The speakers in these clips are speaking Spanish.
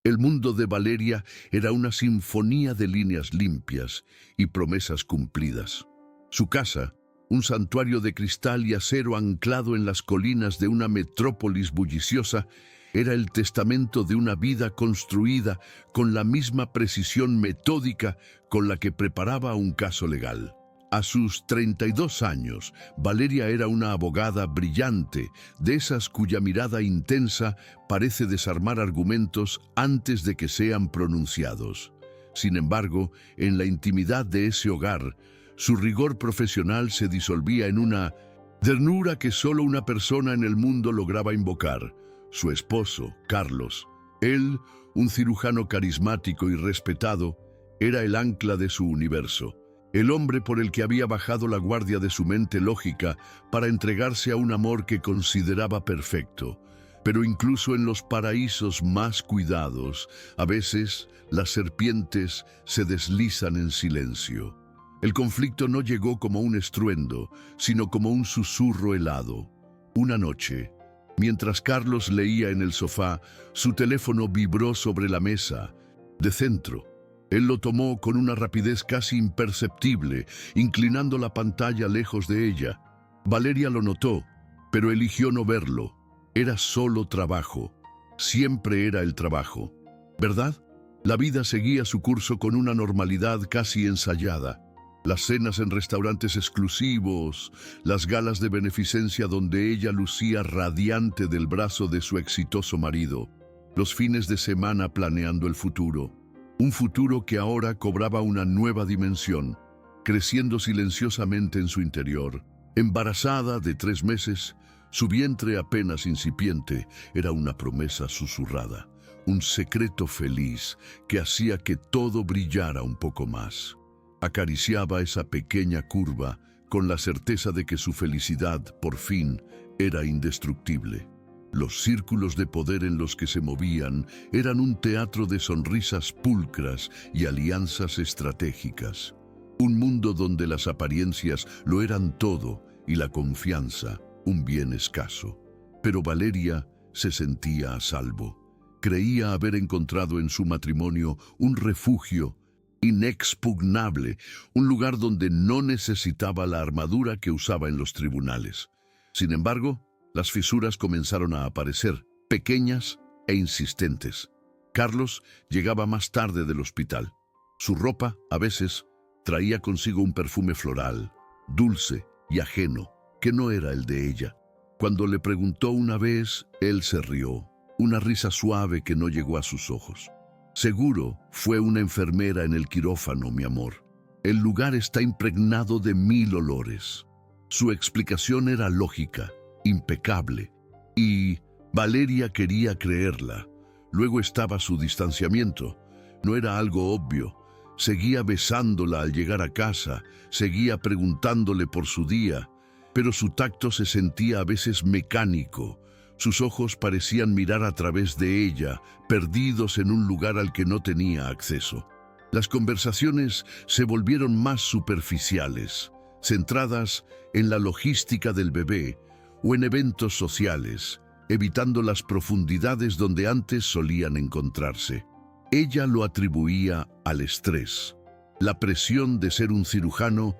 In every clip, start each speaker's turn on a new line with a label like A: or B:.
A: El mundo de Valeria era una sinfonía de líneas limpias y promesas cumplidas. Su casa, un santuario de cristal y acero anclado en las colinas de una metrópolis bulliciosa, era el testamento de una vida construida con la misma precisión metódica con la que preparaba un caso legal. A sus 32 años, Valeria era una abogada brillante, de esas cuya mirada intensa parece desarmar argumentos antes de que sean pronunciados. Sin embargo, en la intimidad de ese hogar, su rigor profesional se disolvía en una ternura que solo una persona en el mundo lograba invocar: su esposo, Carlos. Él, un cirujano carismático y respetado, era el ancla de su universo. El hombre por el que había bajado la guardia de su mente lógica para entregarse a un amor que consideraba perfecto. Pero incluso en los paraísos más cuidados, a veces las serpientes se deslizan en silencio. El conflicto no llegó como un estruendo, sino como un susurro helado. Una noche, mientras Carlos leía en el sofá, su teléfono vibró sobre la mesa, de centro. Él lo tomó con una rapidez casi imperceptible, inclinando la pantalla lejos de ella. Valeria lo notó, pero eligió no verlo. Era solo trabajo. Siempre era el trabajo, ¿verdad? La vida seguía su curso con una normalidad casi ensayada. Las cenas en restaurantes exclusivos, las galas de beneficencia donde ella lucía radiante del brazo de su exitoso marido, los fines de semana planeando el futuro. Un futuro que ahora cobraba una nueva dimensión, creciendo silenciosamente en su interior. Embarazada de 3 meses, su vientre apenas incipiente era una promesa susurrada, un secreto feliz que hacía que todo brillara un poco más. Acariciaba esa pequeña curva con la certeza de que su felicidad, por fin, era indestructible. Los círculos de poder en los que se movían eran un teatro de sonrisas pulcras y alianzas estratégicas. Un mundo donde las apariencias lo eran todo y la confianza un bien escaso. Pero Valeria se sentía a salvo. Creía haber encontrado en su matrimonio un refugio inexpugnable, un lugar donde no necesitaba la armadura que usaba en los tribunales. Sin embargo, las fisuras comenzaron a aparecer, pequeñas e insistentes. Carlos llegaba más tarde del hospital. Su ropa, a veces, traía consigo un perfume floral, dulce y ajeno, que no era el de ella. Cuando le preguntó una vez, él se rió, una risa suave que no llegó a sus ojos. Seguro fue una enfermera en el quirófano, mi amor. El lugar está impregnado de 1000 olores. Su explicación era lógica, impecable, y Valeria quería creerla. Luego estaba su distanciamiento. No era algo obvio. Seguía besándola al llegar a casa, seguía preguntándole por su día, pero su tacto se sentía a veces mecánico. Sus ojos parecían mirar a través de ella, perdidos en un lugar al que no tenía acceso. Las conversaciones se volvieron más superficiales, centradas en la logística del bebé o en eventos sociales, evitando las profundidades donde antes solían encontrarse. Ella lo atribuía al estrés, la presión de ser un cirujano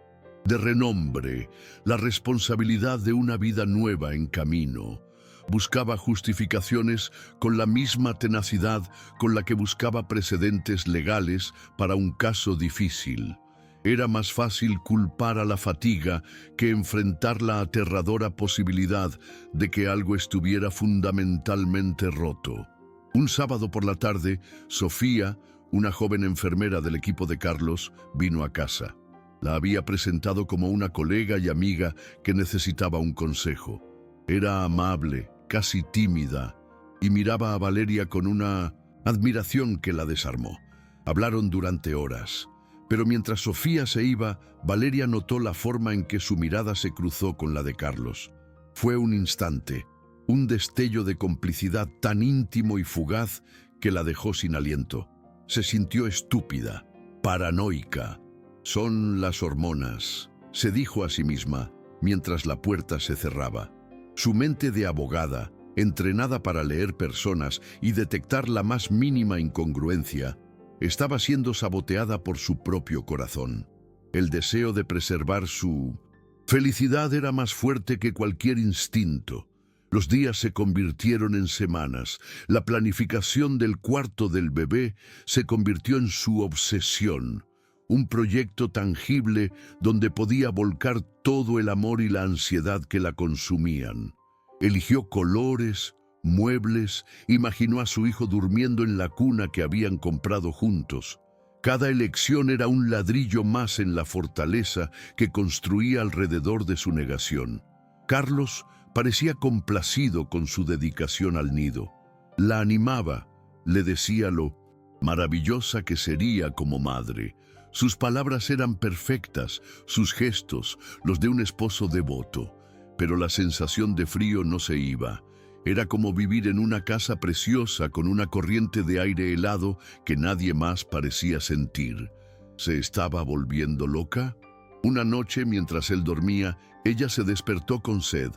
A: de renombre, la responsabilidad de una vida nueva en camino. Buscaba justificaciones con la misma tenacidad con la que buscaba precedentes legales para un caso difícil. Era más fácil culpar a la fatiga que enfrentar la aterradora posibilidad de que algo estuviera fundamentalmente roto. Un sábado por la tarde, Sofía, una joven enfermera del equipo de Carlos, vino a casa. La había presentado como una colega y amiga que necesitaba un consejo. Era amable, casi tímida, y miraba a Valeria con una admiración que la desarmó. Hablaron durante horas, pero mientras Sofía se iba, Valeria notó la forma en que su mirada se cruzó con la de Carlos. Fue un instante, un destello de complicidad tan íntimo y fugaz que la dejó sin aliento. Se sintió estúpida, paranoica. Son las hormonas, se dijo a sí misma, mientras la puerta se cerraba. Su mente de abogada entrenada para leer personas y detectar la más mínima incongruencia, estaba siendo saboteada por su propio corazón. El deseo de preservar su felicidad era más fuerte que cualquier instinto. Los días se convirtieron en semanas. La planificación del cuarto del bebé se convirtió en su obsesión. Un proyecto tangible donde podía volcar todo el amor y la ansiedad que la consumían. Eligió colores, muebles, imaginó a su hijo durmiendo en la cuna que habían comprado juntos. Cada elección era un ladrillo más en la fortaleza que construía alrededor de su negación. Carlos parecía complacido con su dedicación al nido. La animaba, le decía lo maravillosa que sería como madre. Sus palabras eran perfectas, sus gestos, los de un esposo devoto. Pero la sensación de frío no se iba. Era como vivir en una casa preciosa con una corriente de aire helado que nadie más parecía sentir. ¿Se estaba volviendo loca? Una noche, mientras él dormía, ella se despertó con sed.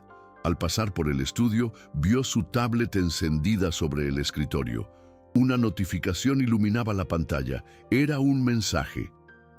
A: Al pasar por el estudio, vio su tablet encendida sobre el escritorio. Una notificación iluminaba la pantalla. Era un mensaje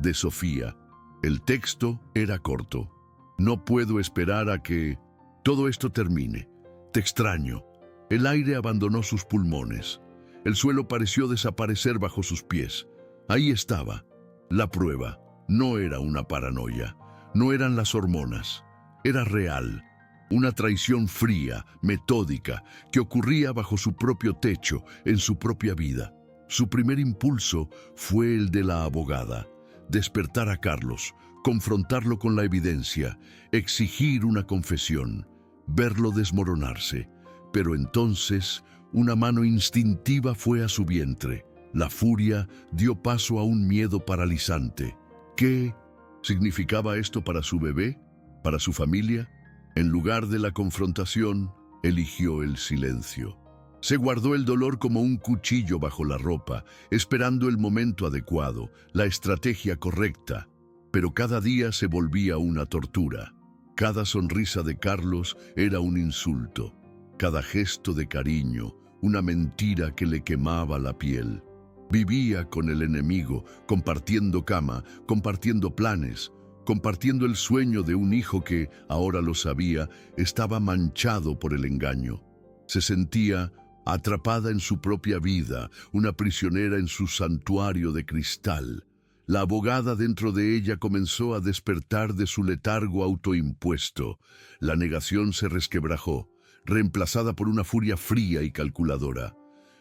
A: de Sofía. El texto era corto. No puedo esperar a que todo esto termine. Te extraño. El aire abandonó sus pulmones. El suelo pareció desaparecer bajo sus pies. Ahí estaba. La prueba. No era una paranoia. No eran las hormonas. Era real. Una traición fría, metódica, que ocurría bajo su propio techo, en su propia vida. Su primer impulso fue el de la abogada. Despertar a Carlos, confrontarlo con la evidencia, exigir una confesión, verlo desmoronarse. Pero entonces, una mano instintiva fue a su vientre. La furia dio paso a un miedo paralizante. ¿Qué significaba esto para su bebé? ¿Para su familia? En lugar de la confrontación, eligió el silencio. Se guardó el dolor como un cuchillo bajo la ropa, esperando el momento adecuado, la estrategia correcta. Pero cada día se volvía una tortura. Cada sonrisa de Carlos era un insulto. Cada gesto de cariño, una mentira que le quemaba la piel. Vivía con el enemigo, compartiendo cama, compartiendo planes, compartiendo el sueño de un hijo que, ahora lo sabía, estaba manchado por el engaño. Se sentía atrapada en su propia vida, una prisionera en su santuario de cristal. La abogada dentro de ella comenzó a despertar de su letargo autoimpuesto. La negación se resquebrajó, reemplazada por una furia fría y calculadora.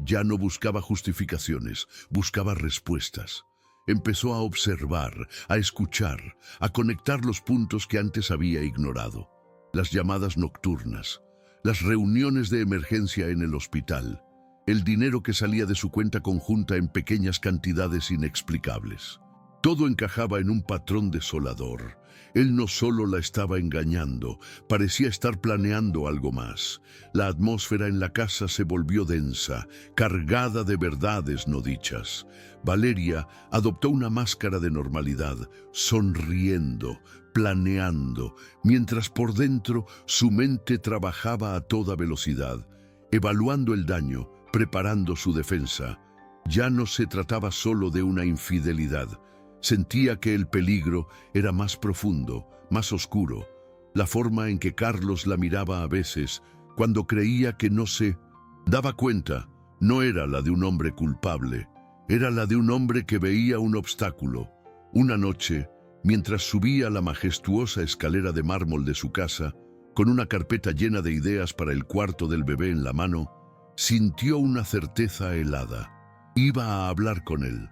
A: Ya no buscaba justificaciones, buscaba respuestas. Empezó a observar, a escuchar, a conectar los puntos que antes había ignorado. Las llamadas nocturnas, las reuniones de emergencia en el hospital, el dinero que salía de su cuenta conjunta en pequeñas cantidades inexplicables. Todo encajaba en un patrón desolador. Él no solo la estaba engañando, parecía estar planeando algo más. La atmósfera en la casa se volvió densa, cargada de verdades no dichas. Valeria adoptó una máscara de normalidad, sonriendo, planeando, mientras por dentro su mente trabajaba a toda velocidad, evaluando el daño, preparando su defensa. Ya no se trataba solo de una infidelidad. Sentía que el peligro era más profundo, más oscuro. La forma en que Carlos la miraba a veces, cuando creía que no se daba cuenta, no era la de un hombre culpable, era la de un hombre que veía un obstáculo. Una noche, mientras subía la majestuosa escalera de mármol de su casa, con una carpeta llena de ideas para el cuarto del bebé en la mano, sintió una certeza helada. Iba a hablar con él.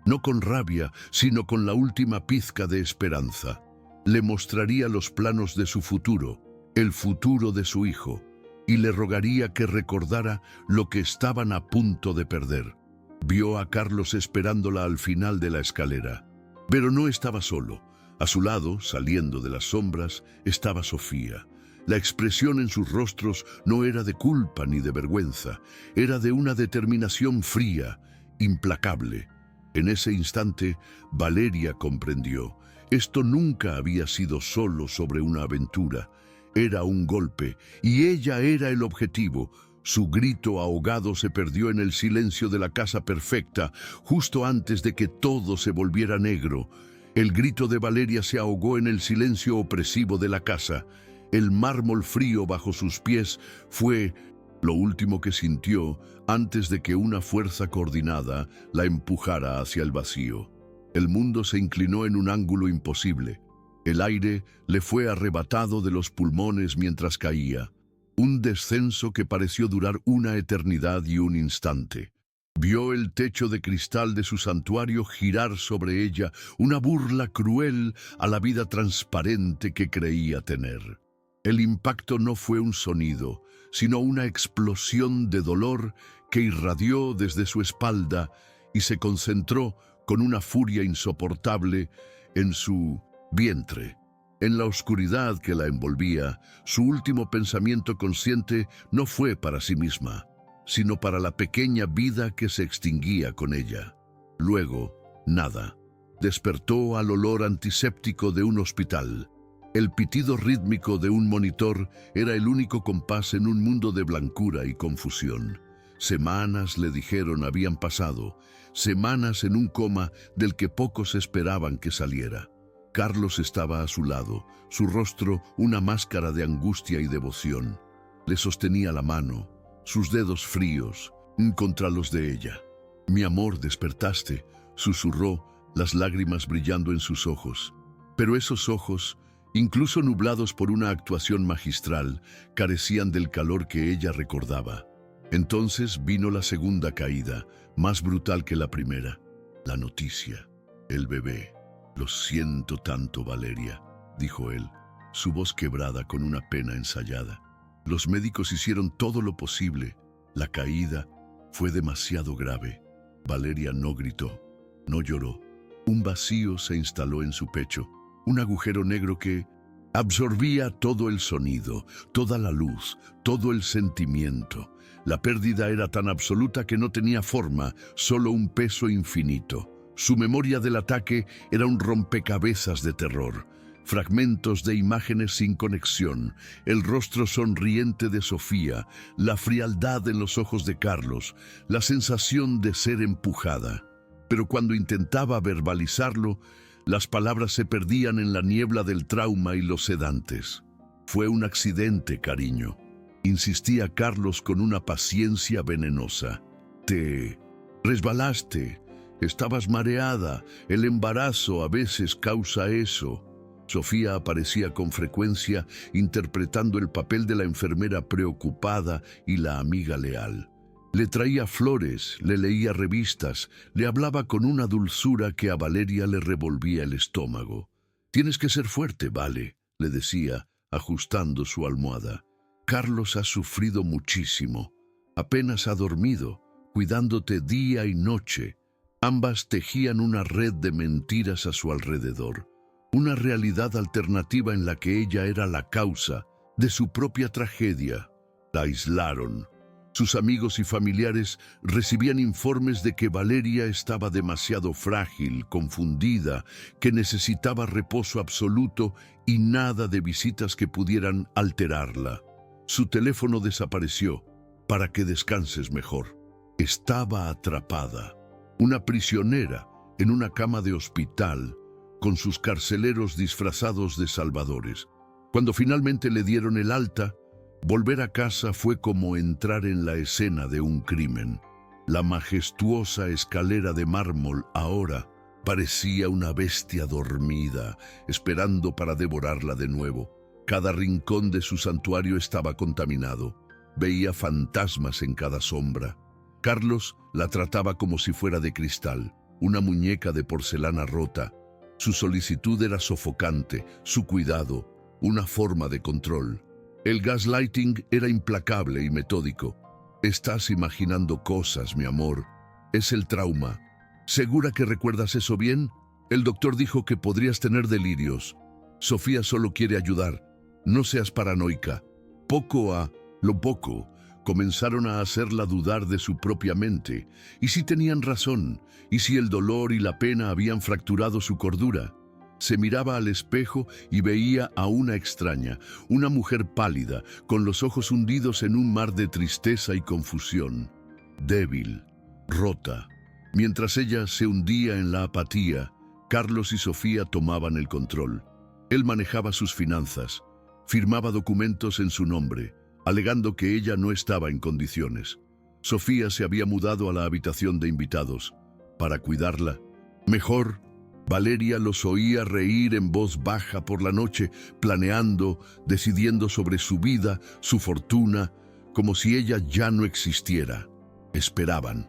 A: No con rabia, sino con la última pizca de esperanza. Le mostraría los planos de su futuro, el futuro de su hijo, y le rogaría que recordara lo que estaban a punto de perder. Vio a Carlos esperándola al final de la escalera. Pero no estaba solo. A su lado, saliendo de las sombras, estaba Sofía. La expresión en sus rostros no era de culpa ni de vergüenza, era de una determinación fría, implacable. En ese instante, Valeria comprendió. Esto nunca había sido solo sobre una aventura. Era un golpe, y ella era el objetivo. Su grito ahogado se perdió en el silencio de la casa perfecta, justo antes de que todo se volviera negro. El grito de Valeria se ahogó en el silencio opresivo de la casa. El mármol frío bajo sus pies fue lo último que sintió antes de que una fuerza coordinada la empujara hacia el vacío. El mundo se inclinó en un ángulo imposible. El aire le fue arrebatado de los pulmones mientras caía. Un descenso que pareció durar una eternidad y un instante. Vio el techo de cristal de su santuario girar sobre ella, una burla cruel a la vida transparente que creía tener. El impacto no fue un sonido, sino una explosión de dolor que irradió desde su espalda y se concentró con una furia insoportable en su vientre. En la oscuridad que la envolvía, su último pensamiento consciente no fue para sí misma, sino para la pequeña vida que se extinguía con ella. Luego, nada. Despertó al olor antiséptico de un hospital. El pitido rítmico de un monitor era el único compás en un mundo de blancura y confusión. Semanas, le dijeron, habían pasado, semanas en un coma del que pocos esperaban que saliera. Carlos estaba a su lado, su rostro una máscara de angustia y devoción. Le sostenía la mano, sus dedos fríos, contra los de ella. «Mi amor, despertaste», susurró, las lágrimas brillando en sus ojos. Pero esos ojos, incluso nublados por una actuación magistral, carecían del calor que ella recordaba. Entonces vino la segunda caída, más brutal que la primera. La noticia, el bebé. «Lo siento tanto, Valeria», dijo él, su voz quebrada con una pena ensayada. Los médicos hicieron todo lo posible. La caída fue demasiado grave. Valeria no gritó, no lloró. Un vacío se instaló en su pecho, un agujero negro que absorbía todo el sonido, toda la luz, todo el sentimiento. La pérdida era tan absoluta que no tenía forma, solo un peso infinito. Su memoria del ataque era un rompecabezas de terror. Fragmentos de imágenes sin conexión, el rostro sonriente de Sofía, la frialdad en los ojos de Carlos, la sensación de ser empujada. Pero cuando intentaba verbalizarlo, las palabras se perdían en la niebla del trauma y los sedantes. «Fue un accidente, cariño», insistía Carlos con una paciencia venenosa. «Te resbalaste. Estabas mareada, el embarazo a veces causa eso». Sofía aparecía con frecuencia interpretando el papel de la enfermera preocupada y la amiga leal. Le traía flores, le leía revistas, le hablaba con una dulzura que a Valeria le revolvía el estómago. «Tienes que ser fuerte, Vale», le decía, ajustando su almohada. «Carlos ha sufrido muchísimo. Apenas ha dormido, cuidándote día y noche». Ambas tejían una red de mentiras a su alrededor, una realidad alternativa en la que ella era la causa de su propia tragedia. La aislaron. Sus amigos y familiares recibían informes de que Valeria estaba demasiado frágil, confundida, que necesitaba reposo absoluto y nada de visitas que pudieran alterarla. Su teléfono desapareció para que descanses mejor. Estaba atrapada. Una prisionera en una cama de hospital, con sus carceleros disfrazados de salvadores. Cuando finalmente le dieron el alta, volver a casa fue como entrar en la escena de un crimen. La majestuosa escalera de mármol ahora parecía una bestia dormida, esperando para devorarla de nuevo. Cada rincón de su santuario estaba contaminado. Veía fantasmas en cada sombra. Carlos la trataba como si fuera de cristal, una muñeca de porcelana rota. Su solicitud era sofocante, su cuidado, una forma de control. El gaslighting era implacable y metódico. «Estás imaginando cosas, mi amor. Es el trauma. ¿Segura que recuerdas eso bien? El doctor dijo que podrías tener delirios. Sofía solo quiere ayudar. No seas paranoica». Poco a lo poco, comenzaron a hacerla dudar de su propia mente. ¿Y si tenían razón? ¿Y si el dolor y la pena habían fracturado su cordura? Se miraba al espejo y veía a una extraña, una mujer pálida, con los ojos hundidos en un mar de tristeza y confusión. Débil, rota. Mientras ella se hundía en la apatía, Carlos y Sofía tomaban el control. Él manejaba sus finanzas, firmaba documentos en su nombre, alegando que ella no estaba en condiciones. Sofía se había mudado a la habitación de invitados. Para cuidarla, mejor, Valeria los oía reír en voz baja por la noche, planeando, decidiendo sobre su vida, su fortuna, como si ella ya no existiera. Esperaban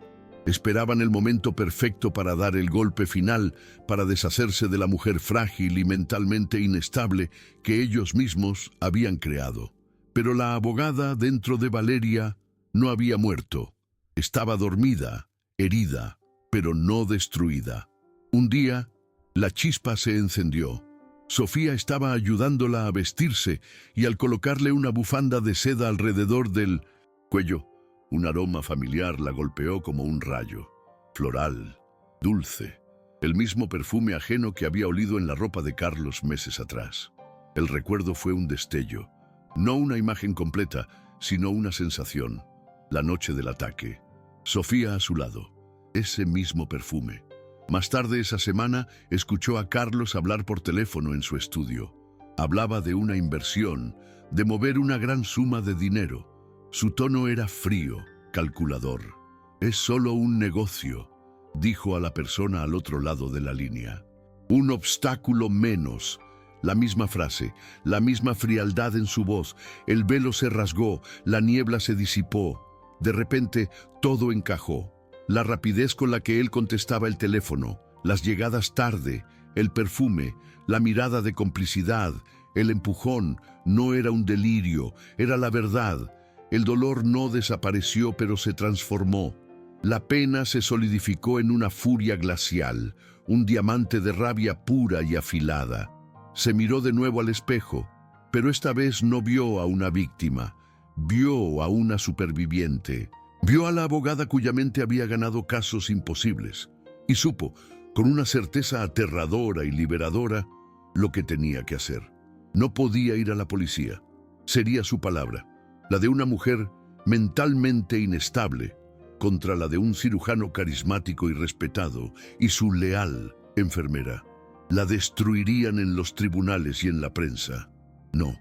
A: el momento perfecto para dar el golpe final, para deshacerse de la mujer frágil y mentalmente inestable que ellos mismos habían creado. Pero la abogada dentro de Valeria no había muerto. Estaba dormida, herida, pero no destruida. Un día, la chispa se encendió. Sofía estaba ayudándola a vestirse y al colocarle una bufanda de seda alrededor del cuello, un aroma familiar la golpeó como un rayo. Floral, dulce, el mismo perfume ajeno que había olido en la ropa de Carlos meses atrás. El recuerdo fue un destello, no una imagen completa, sino una sensación. La noche del ataque. Sofía a su lado. Ese mismo perfume. Más tarde esa semana, escuchó a Carlos hablar por teléfono en su estudio. Hablaba de una inversión, de mover una gran suma de dinero. Su tono era frío, calculador. «Es solo un negocio», dijo a la persona al otro lado de la línea. «Un obstáculo menos». La misma frase, la misma frialdad en su voz. El velo se rasgó, la niebla se disipó. De repente, todo encajó. La rapidez con la que él contestaba el teléfono, las llegadas tarde, el perfume, la mirada de complicidad, el empujón, no era un delirio, era la verdad. El dolor no desapareció, pero se transformó. La pena se solidificó en una furia glacial, un diamante de rabia pura y afilada. Se miró de nuevo al espejo, pero esta vez no vio a una víctima, vio a una superviviente. Vio a la abogada cuya mente había ganado casos imposibles y supo, con una certeza aterradora y liberadora, lo que tenía que hacer. No podía ir a la policía. Sería su palabra, la de una mujer mentalmente inestable, contra la de un cirujano carismático y respetado y su leal enfermera. La destruirían en los tribunales y en la prensa. No,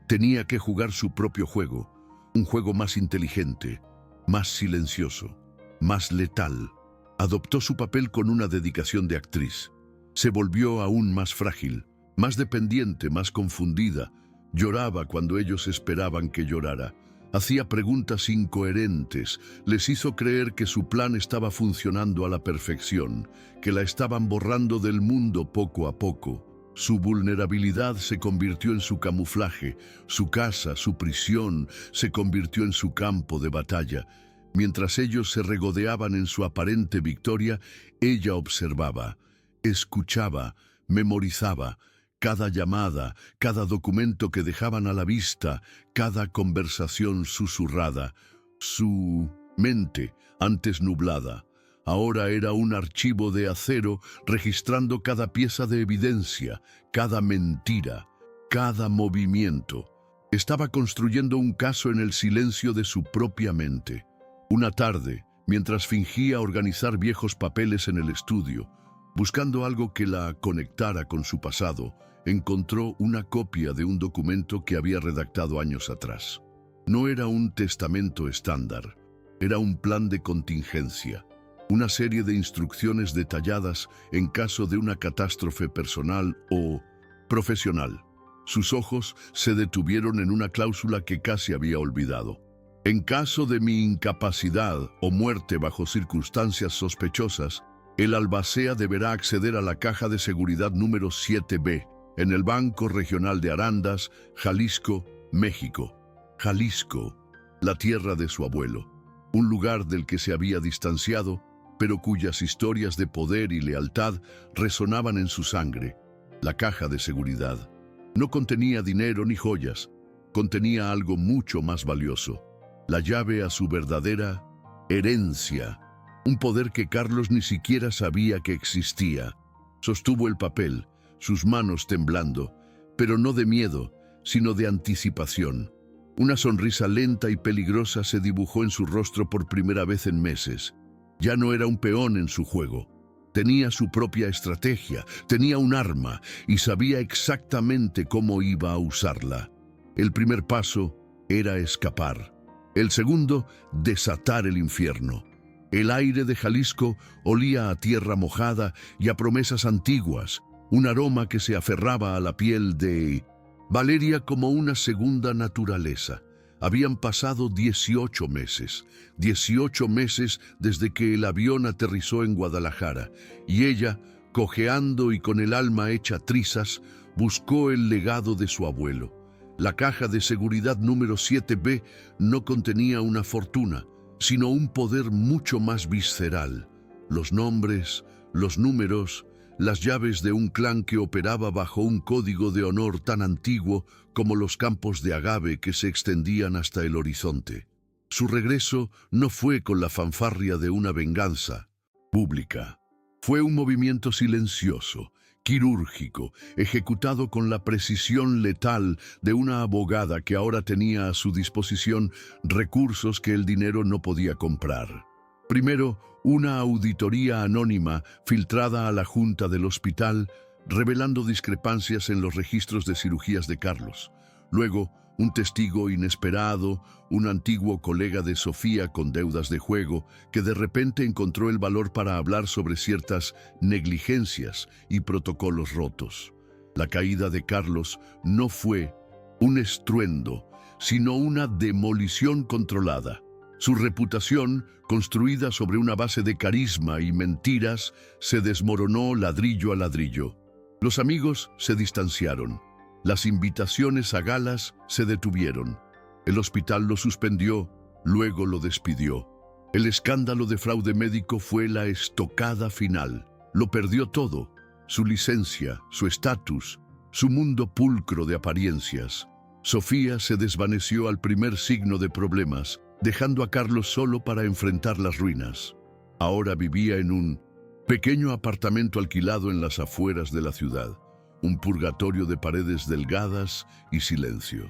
A: tenía que jugar su propio juego, un juego más inteligente, más silencioso, más letal. Adoptó su papel con una dedicación de actriz. Se volvió aún más frágil, más dependiente, más confundida. Lloraba cuando ellos esperaban que llorara. Hacía preguntas incoherentes. Les hizo creer que su plan estaba funcionando a la perfección, que la estaban borrando del mundo poco a poco. Su vulnerabilidad se convirtió en su camuflaje, su casa, su prisión, se convirtió en su campo de batalla. Mientras ellos se regodeaban en su aparente victoria, ella observaba, escuchaba, memorizaba cada llamada, cada documento que dejaban a la vista, cada conversación susurrada. Su mente, antes nublada, ahora era un archivo de acero registrando cada pieza de evidencia, cada mentira, cada movimiento. Estaba construyendo un caso en el silencio de su propia mente. Una tarde, mientras fingía organizar viejos papeles en el estudio, buscando algo que la conectara con su pasado, encontró una copia de un documento que había redactado años atrás. No era un testamento estándar, era un plan de contingencia, una serie de instrucciones detalladas en caso de una catástrofe personal o profesional. Sus ojos se detuvieron en una cláusula que casi había olvidado. En caso de mi incapacidad o muerte bajo circunstancias sospechosas, el albacea deberá acceder a la caja de seguridad número 7B, en el Banco Regional de Arandas, Jalisco, México. Jalisco, la tierra de su abuelo, un lugar del que se había distanciado, pero cuyas historias de poder y lealtad resonaban en su sangre. La caja de seguridad no contenía dinero ni joyas, contenía algo mucho más valioso, la llave a su verdadera herencia, un poder que Carlos ni siquiera sabía que existía. Sostuvo el papel, sus manos temblando, pero no de miedo, sino de anticipación. Una sonrisa lenta y peligrosa se dibujó en su rostro por primera vez en meses. Ya no era un peón en su juego. Tenía su propia estrategia, tenía un arma y sabía exactamente cómo iba a usarla. El primer paso era escapar. El segundo, desatar el infierno. El aire de Jalisco olía a tierra mojada y a promesas antiguas, un aroma que se aferraba a la piel de Valeria como una segunda naturaleza. Habían pasado 18 meses, 18 meses desde que el avión aterrizó en Guadalajara, y ella, cojeando y con el alma hecha trizas, buscó el legado de su abuelo. La caja de seguridad número 7B no contenía una fortuna, sino un poder mucho más visceral. Los nombres, los números, las llaves de un clan que operaba bajo un código de honor tan antiguo como los campos de agave que se extendían hasta el horizonte. Su regreso no fue con la fanfarria de una venganza pública. Fue un movimiento silencioso, quirúrgico, ejecutado con la precisión letal de una abogada que ahora tenía a su disposición recursos que el dinero no podía comprar. Primero, una auditoría anónima filtrada a la junta del hospital, revelando discrepancias en los registros de cirugías de Carlos. Luego, un testigo inesperado, un antiguo colega de Sofía con deudas de juego, que de repente encontró el valor para hablar sobre ciertas negligencias y protocolos rotos. La caída de Carlos no fue un estruendo, sino una demolición controlada. Su reputación, construida sobre una base de carisma y mentiras, se desmoronó ladrillo a ladrillo. Los amigos se distanciaron. Las invitaciones a galas se detuvieron. El hospital lo suspendió, luego lo despidió. El escándalo de fraude médico fue la estocada final. Lo perdió todo: su licencia, su estatus, su mundo pulcro de apariencias. Sofía se desvaneció al primer signo de problemas, dejando a Carlos solo para enfrentar las ruinas. Ahora vivía en un pequeño apartamento alquilado en las afueras de la ciudad, un purgatorio de paredes delgadas y silencio.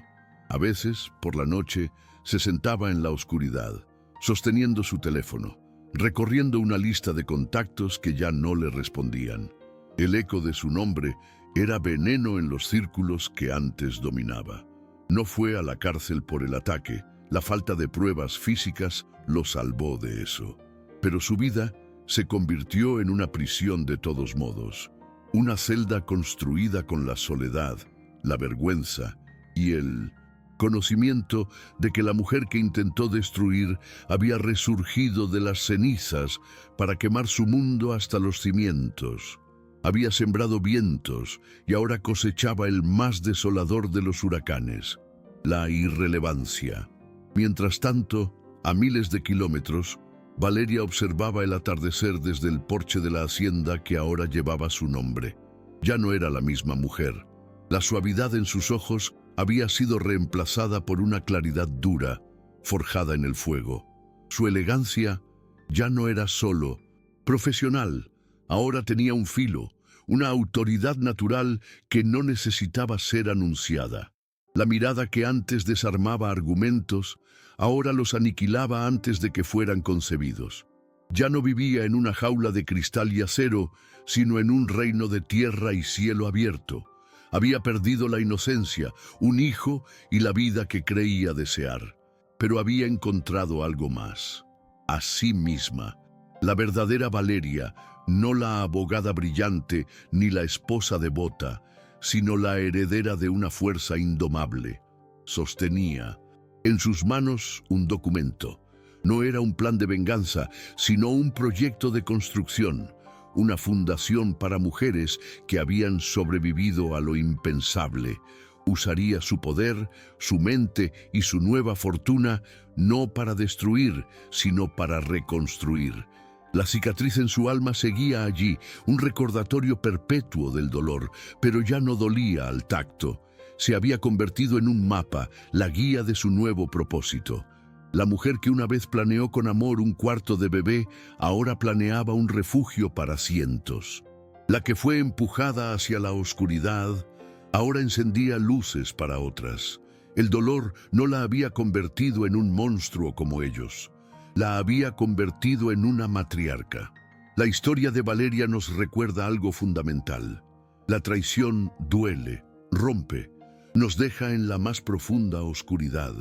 A: A veces, por la noche, se sentaba en la oscuridad, sosteniendo su teléfono, recorriendo una lista de contactos que ya no le respondían. El eco de su nombre era veneno en los círculos que antes dominaba. No fue a la cárcel por el ataque. La falta de pruebas físicas lo salvó de eso. Pero su vida se convirtió en una prisión de todos modos. Una celda construida con la soledad, la vergüenza y el conocimiento de que la mujer que intentó destruir había resurgido de las cenizas para quemar su mundo hasta los cimientos. Había sembrado vientos y ahora cosechaba el más desolador de los huracanes: la irrelevancia. Mientras tanto, a miles de kilómetros, Valeria observaba el atardecer desde el porche de la hacienda que ahora llevaba su nombre. Ya no era la misma mujer. La suavidad en sus ojos había sido reemplazada por una claridad dura, forjada en el fuego. Su elegancia ya no era solo profesional, ahora tenía un filo, una autoridad natural que no necesitaba ser anunciada. La mirada que antes desarmaba argumentos, ahora los aniquilaba antes de que fueran concebidos. Ya no vivía en una jaula de cristal y acero, sino en un reino de tierra y cielo abierto. Había perdido la inocencia, un hijo y la vida que creía desear. Pero había encontrado algo más: a sí misma. La verdadera Valeria, no la abogada brillante ni la esposa devota, sino la heredera de una fuerza indomable. Sostenía en sus manos un documento. No era un plan de venganza, sino un proyecto de construcción, una fundación para mujeres que habían sobrevivido a lo impensable. Usaría su poder, su mente y su nueva fortuna no para destruir, sino para reconstruir. La cicatriz en su alma seguía allí, un recordatorio perpetuo del dolor, pero ya no dolía al tacto. Se había convertido en un mapa, la guía de su nuevo propósito. La mujer que una vez planeó con amor un cuarto de bebé, ahora planeaba un refugio para cientos. La que fue empujada hacia la oscuridad, ahora encendía luces para otras. El dolor no la había convertido en un monstruo como ellos. La había convertido en una matriarca. La historia de Valeria nos recuerda algo fundamental. La traición duele, rompe, nos deja en la más profunda oscuridad.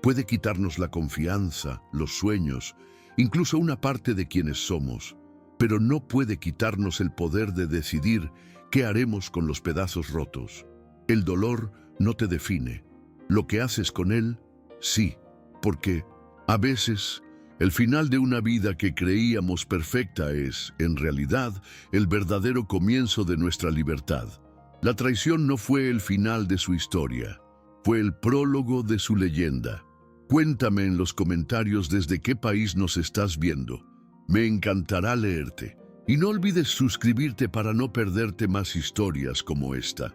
A: Puede quitarnos la confianza, los sueños, incluso una parte de quienes somos, pero no puede quitarnos el poder de decidir qué haremos con los pedazos rotos. El dolor no te define. Lo que haces con él, sí, porque a veces el final de una vida que creíamos perfecta es, en realidad, el verdadero comienzo de nuestra libertad. La traición no fue el final de su historia, fue el prólogo de su leyenda. Cuéntame en los comentarios desde qué país nos estás viendo. Me encantará leerte. Y no olvides suscribirte para no perderte más historias como esta.